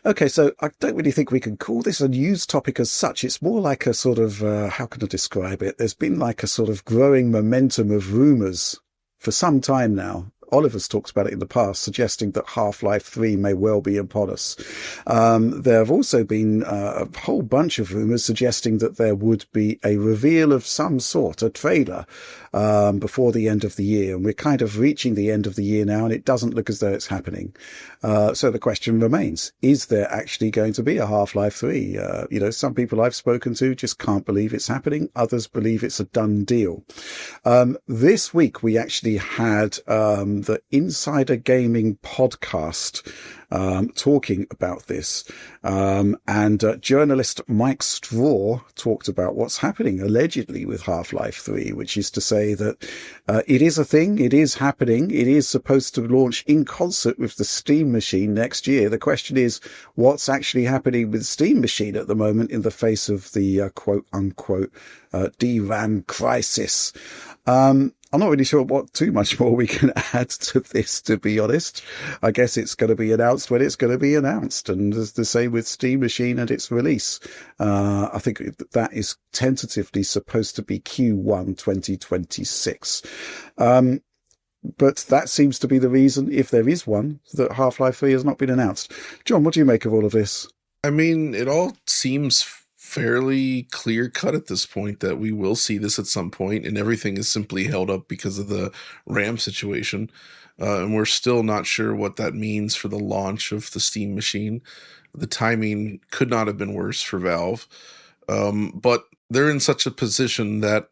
Okay, so I don't really think we can call this a news topic as such. It's more like a sort of, how can I describe it? There's been like a sort of growing momentum of rumours for some time now. Oliver's talked about it in the past, suggesting that Half-Life 3 may well be upon us. There have also been a whole bunch of rumours suggesting that there would be a reveal of some sort, a trailer, before the end of the year. And we're kind of reaching the end of the year now, and it doesn't look as though it's happening. So the question remains, is there actually going to be a Half-Life 3? Some people I've spoken to just can't believe it's happening. Others believe it's a done deal. This week, we actually had the Insider Gaming podcast talking about this. And journalist Mike Straw talked about what's happening allegedly with Half-Life 3, which is to say that it is a thing, it is happening, it is supposed to launch in concert with the Steam machine next year. The question is, what's actually happening with Steam machine at the moment in the face of the quote-unquote DRAM crisis? I'm not really sure what too much more we can add to this, to be honest. I guess it's going to be announced when it's going to be announced. And the same with Steam Machine and its release. I think that is tentatively supposed to be Q1 2026. But that seems to be the reason, if there is one, that Half-Life 3 has not been announced. John, what do you make of all of this? I mean, it all seems fairly clear cut at this point that we will see this at some point, and everything is simply held up because of the RAM situation. And we're still not sure what that means for the launch of the Steam machine. The timing could not have been worse for Valve. But they're in such a position that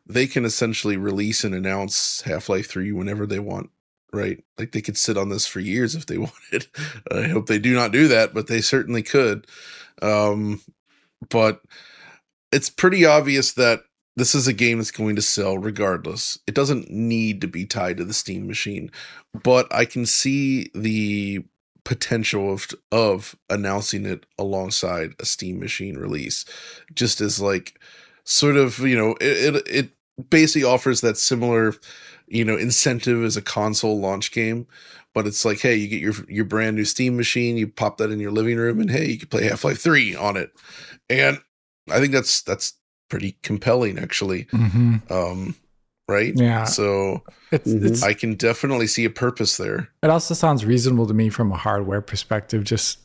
they can essentially release and announce Half-Life 3 whenever they want, right? Like, they could sit on this for years if they wanted. I hope they do not do that, but they certainly could. But it's pretty obvious that this is a game that's going to sell regardless. It doesn't need to be tied to the Steam machine, but I can see the potential of announcing it alongside a Steam machine release, just as like sort of, it basically offers that similar, incentive as a console launch game. But it's like, hey, you get your brand new Steam machine, you pop that in your living room, and hey, you can play Half-Life 3 on it. And I think that's pretty compelling, actually. Mm-hmm. Right? Yeah. So it's I can definitely see a purpose there. It also sounds reasonable to me from a hardware perspective. Just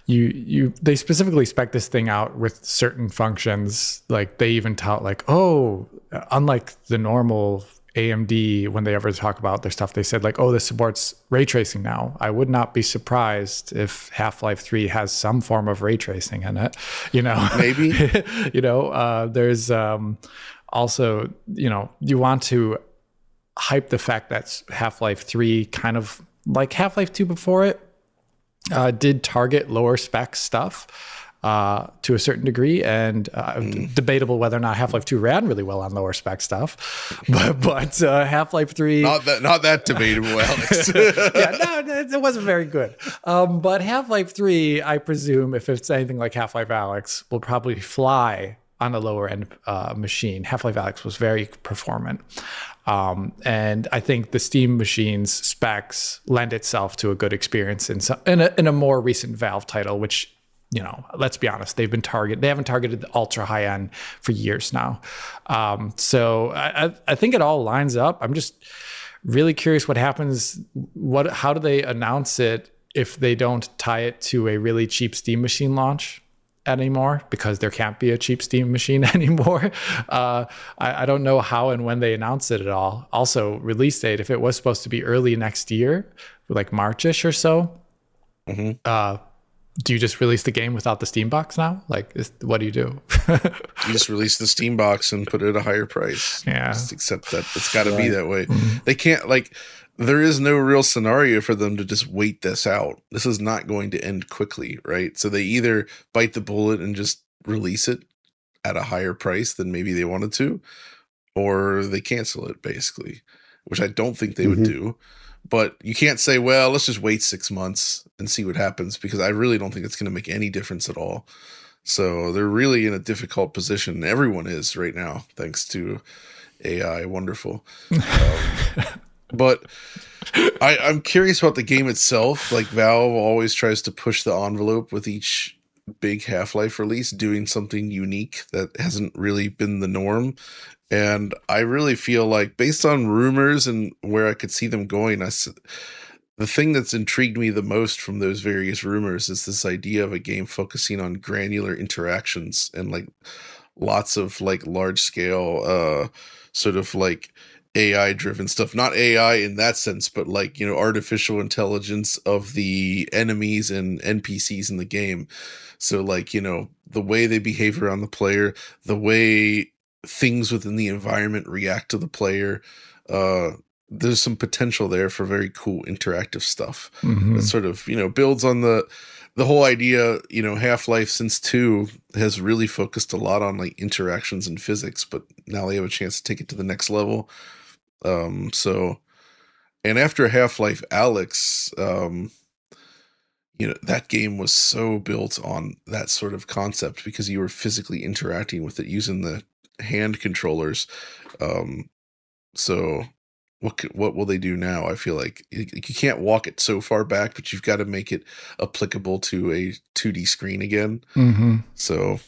they specifically spec this thing out with certain functions. Like they even tout like, unlike the normal AMD, when they ever talk about their stuff, they said like, this supports ray tracing now. I would not be surprised if Half-Life 3 has some form of ray tracing in it, Maybe. There's also, you want to hype the fact that Half-Life 3, kind of like Half-Life 2 before it, did target lower spec stuff to a certain degree, and debatable whether or not Half-Life 2 ran really well on lower spec stuff, but Half-Life 3 not that debatable, Alex. It wasn't very good. But Half-Life 3, I presume, if it's anything like Half-Life Alyx, will probably fly on a lower end machine. Half-Life Alyx was very performant. And I think the Steam machine's specs lend itself to a good experience in a more recent Valve title, which, let's be honest, they haven't targeted the ultra high end for years now. So I think it all lines up. I'm just really curious what happens. How do they announce it if they don't tie it to a really cheap Steam machine launch anymore, because there can't be a cheap Steam machine anymore. I don't know how and when they announce it at all. Also, release date, if it was supposed to be early next year, like March-ish or so, do you just release the game without the Steam box now? Like, what do you do? You just release the Steam box and put it at a higher price. Yeah. Just accept that it's got to be that way. They can't, there is no real scenario for them to just wait this out. This is not going to end quickly, right? So they either bite the bullet and just release it at a higher price than maybe they wanted to, or they cancel it, basically, which I don't think they would do. But you can't say, well, let's just wait 6 months and see what happens, because I really don't think it's going to make any difference at all. So they're really in a difficult position. Everyone is right now, thanks to AI. Wonderful. But I'm curious about the game itself. Like Valve always tries to push the envelope with each big Half-Life release, doing something unique that hasn't really been the norm. And I really feel like, based on rumors and where I could see them going, the thing that's intrigued me the most from those various rumors is this idea of a game focusing on granular interactions and like lots of like large scale sort of like AI driven stuff. Not AI in that sense, but like, you know, artificial intelligence of the enemies and NPCs in the game. So like, you know, the way they behave around the player, the way things within the environment react to the player. There's some potential there for very cool interactive stuff that sort of, you know, builds on the whole idea. You know, Half-Life since 2 has really focused a lot on like interactions and physics, but now they have a chance to take it to the next level. So, and after Half-Life Alyx, you know, that game was so built on that sort of concept because you were physically interacting with it using the hand controllers. So what will they do now? I feel like you can't walk it so far back, but you've got to make it applicable to a 2D screen again. So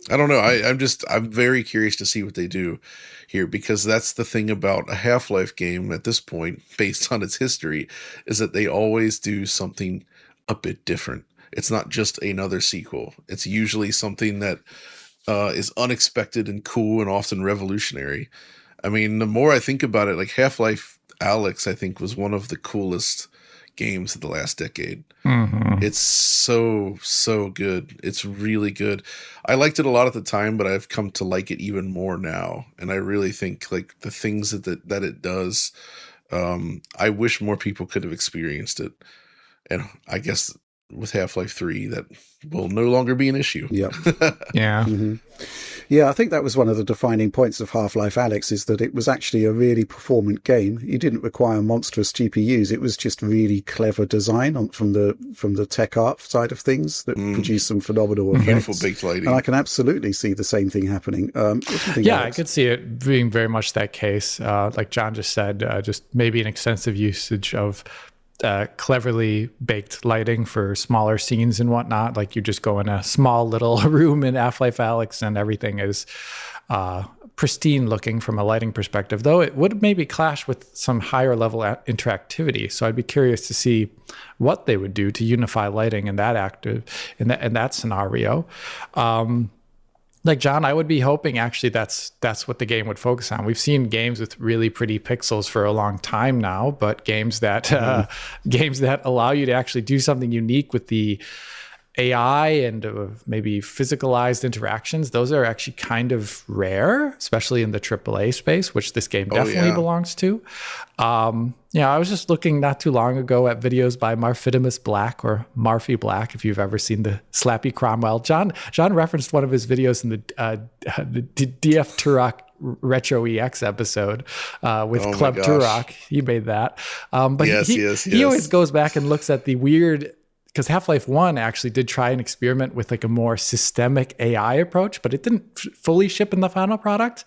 I don't know. I'm very curious to see what they do here, because that's the thing about a Half-Life game at this point, based on its history, is that they always do something a bit different. It's not just another sequel. It's usually something that is unexpected and cool and often revolutionary. I mean, the more I think about it, like Half-Life Alyx, I think was one of the coolest games of the last decade. It's so good. It's really good. I liked it a lot at the time, but I've come to like it even more now. And I really think like the things that it does, I wish more people could have experienced it. And I guess with Half-Life 3, that will no longer be an issue. Yep. Yeah. Yeah, I think that was one of the defining points of Half-Life Alyx, is that it was actually a really performant game. You didn't require monstrous GPUs. It was just really clever design from the tech art side of things that produced some phenomenal effects. Beautiful baked lighting. And I can absolutely see the same thing happening. What do you think, Yeah, Alex? I could see it being very much that case. Like John just said, just maybe an extensive usage of cleverly baked lighting for smaller scenes and whatnot. Like you just go in a small little room in Half-Life Alyx and everything is pristine looking from a lighting perspective, though it would maybe clash with some higher level interactivity. So I'd be curious to see what they would do to unify lighting in that scenario. Like John, I would be hoping actually that's what the game would focus on. We've seen games with really pretty pixels for a long time now, but games that allow you to actually do something unique with the AI and maybe physicalized interactions, those are actually kind of rare, especially in the AAA space, which this game definitely belongs to. I was just looking not too long ago at videos by Marfidimus Black, or Marfy Black, if you've ever seen the Slappy Cromwell. John referenced one of his videos in the DF Turok Retro EX episode with Club Turok. He made that. But he always goes back and looks at the weird, because Half-Life 1 actually did try an experiment with like a more systemic AI approach, but it didn't fully ship in the final product.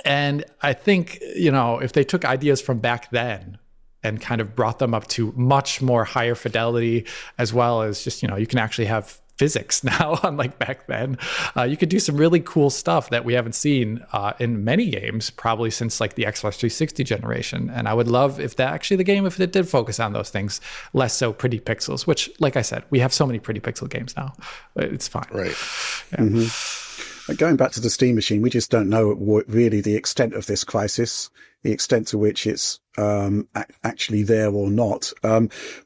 And I think, if they took ideas from back then and kind of brought them up to much more higher fidelity, as well as just, you can actually have physics now, unlike back then. You could do some really cool stuff that we haven't seen in many games, probably since like the Xbox 360 generation. And I would love if if it did focus on those things, less so pretty pixels, which, like I said, we have so many pretty pixel games now. It's fine. Right. Yeah. Going back to the Steam machine, we just don't know really the extent of this crisis, the extent to which it's actually there or not.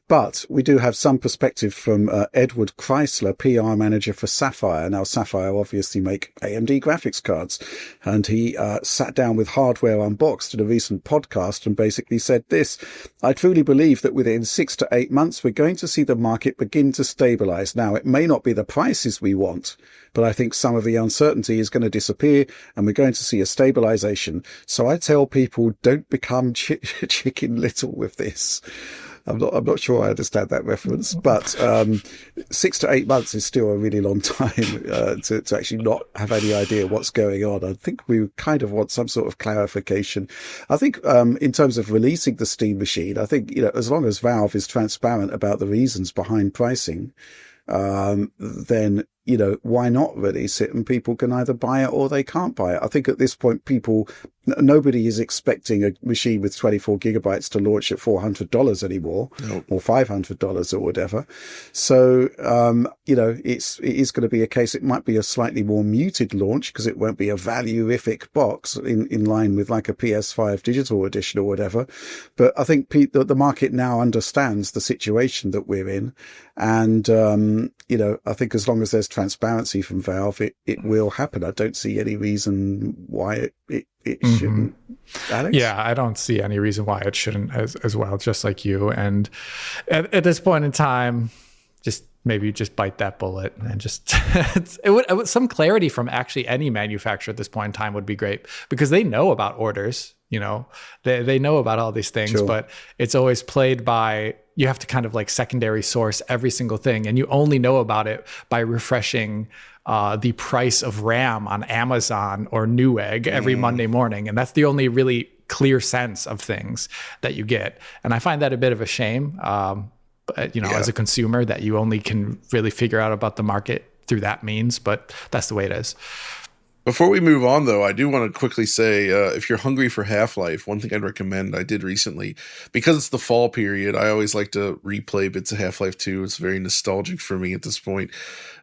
But we do have some perspective from Edward Chrysler, PR manager for Sapphire. Now, Sapphire obviously make AMD graphics cards. And he sat down with Hardware Unboxed in a recent podcast and basically said this: I truly believe that within 6 to 8 months, we're going to see the market begin to stabilize. Now, it may not be the prices we want, but I think some of the uncertainty is going to disappear and we're going to see a stabilization. So I tell people, don't become chicken little with this. I'm not sure I understand that reference, but 6 to 8 months is still a really long time to actually not have any idea what's going on. I think we kind of want some sort of clarification. I think in terms of releasing the Steam machine, I think, as long as Valve is transparent about the reasons behind pricing, then, why not release it and people can either buy it or they can't buy it. I think at this point, nobody is expecting a machine with 24 gigabytes to launch at $400 anymore. Nope. Or $500 or whatever. So, it is going to be a case, it might be a slightly more muted launch because it won't be a value-ific box in line with like a PS5 digital edition or whatever. But I think the market now understands the situation that we're in. And, I think as long as there's transparency from Valve, it will happen. I don't see any reason why it shouldn't. Alex? Yeah, I don't see any reason why it shouldn't as well, just like you. And at this point in time, maybe just bite that bullet and just some clarity from actually any manufacturer at this point in time would be great, because they know about orders, they know about all these things, sure. But it's always played by, you have to kind of like secondary source every single thing. And you only know about it by refreshing the price of RAM on Amazon or Newegg every Monday morning. And that's the only really clear sense of things that you get. And I find that a bit of a shame. As a consumer, that you only can really figure out about the market through that means, but that's the way it is. Before we move on, though, I do want to quickly say, if you're hungry for Half-Life, one thing I'd recommend, I did recently, because it's the fall period, I always like to replay bits of Half-Life 2. It's very nostalgic for me at this point.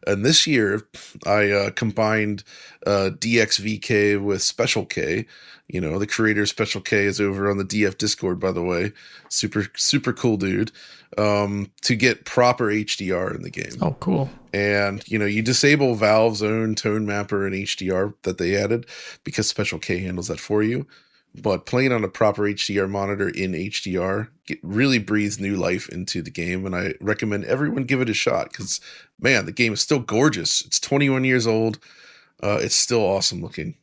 And this year, I combined DXVK with Special K. The creator of Special K is over on the DF Discord, by the way. Super, super cool dude. To get proper HDR in the game. Oh, cool. And, you disable Valve's own tone mapper and HDR that they added because Special K handles that for you. But playing on a proper HDR monitor in HDR really breathes new life into the game. And I recommend everyone give it a shot because, man, the game is still gorgeous. It's 21 years old. It's still awesome looking.